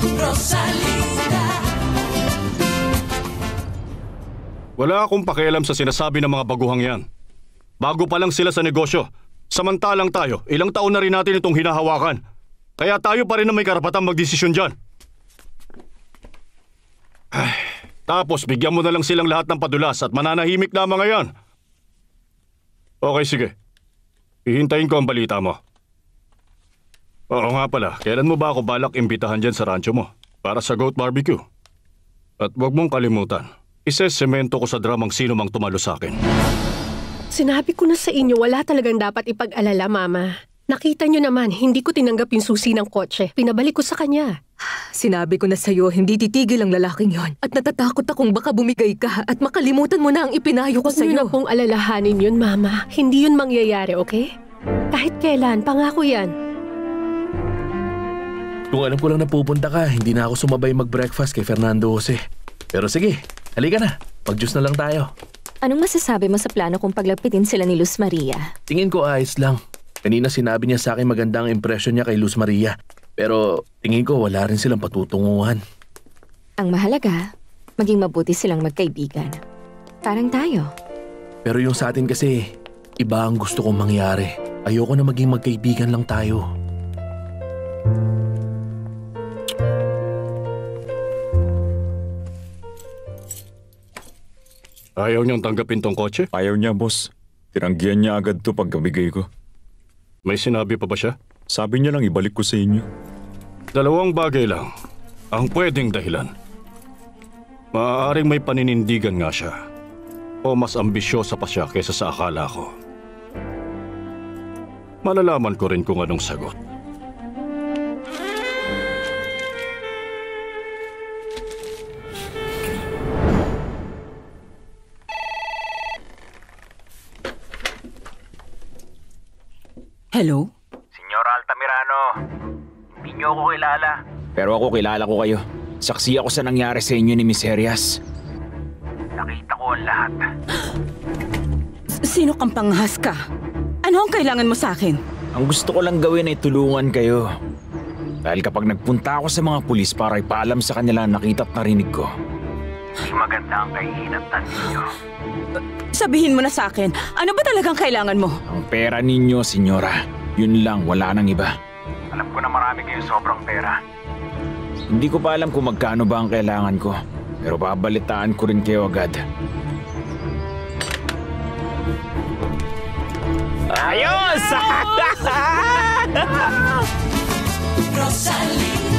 Rosalinda. Wala akong pakialam sa sinasabi ng mga baguhang yan. Bago pa lang sila sa negosyo. Samantalang tayo, ilang taon na rin natin itong hinahawakan. Kaya tayo pa rin na may karapatang magdesisyon dyan. Tapos bigyan mo na lang silang lahat ng padulas at mananahimik na mga yan. Okay, sige. Hihintayin ko ang balita mo. Oo nga pala, kailan mo ba ako balak imbitahan dyan sa rancho mo para sa goat barbecue? At huwag mong kalimutan, isesemento ko sa dramang sino mang tumalo sa akin. Sinabi ko na sa inyo, wala talagang dapat ipag-alala, Mama. Nakita nyo naman, hindi ko tinanggap yung susi ng kotse. Pinabalik ko sa kanya. Sinabi ko na sa'yo, hindi titigil ang lalaking yon. At natatakot akong baka bumigay ka at makalimutan mo na ang ipinayo ko Huwag nyo sa'yo. na pong alalahanin yun, Mama. Hindi yun mangyayari, okay? Kahit kailan, pangako yan. Kung alam ko lang na pupunta ka, hindi na ako sumabay mag-breakfast kay Fernando Jose. Pero sige, halika na. Mag-juice na lang tayo. Anong masasabi mo sa plano kung paglapitin sila ni Luz Maria? Tingin ko ayos lang. Kanina sinabi niya sa akin magandang impresyon niya kay Luz Maria. Pero tingin ko wala rin silang patutunguhan. Ang mahalaga, maging mabuti silang magkaibigan. Parang tayo. Pero yung sa atin kasi, iba ang gusto kong mangyari. Ayoko na maging magkaibigan lang tayo. Ayaw niyang tanggapin tong kotse? Ayaw niya, boss. Tinanggihan niya agad to pagkabigay ko. May sinabi pa ba siya? Sabi niya lang ibalik ko sa inyo. Dalawang bagay lang ang pwedeng dahilan. Maaaring may paninindigan nga siya o mas ambisyosa pa siya kaysa sa akala ko. Malalaman ko rin kung anong sagot. Hello? Senyora Altamirano, hindi niyo ako kilala. Pero ako kilala ko kayo. Saksi ako sa nangyari sa inyo ni Miss Herias. Nakita ko ang lahat. Sino kang panghas ka? Ano ang kailangan mo sa akin? Ang gusto ko lang gawin ay tulungan kayo. Dahil kapag nagpunta ako sa mga pulis para ipaalam sa kanila ang nakita at narinig ko, hindi maganda ang kahihinatan ninyo. Sabihin mo na sa akin, ano ba talagang kailangan mo? Ang pera ninyo, senyora. Yun lang, wala nang iba. Alam ko na marami kayong sobrang pera. Hindi ko pa alam kung magkano ba ang kailangan ko. Pero babalitaan ko rin kayo agad. Ayos! Rosalinda.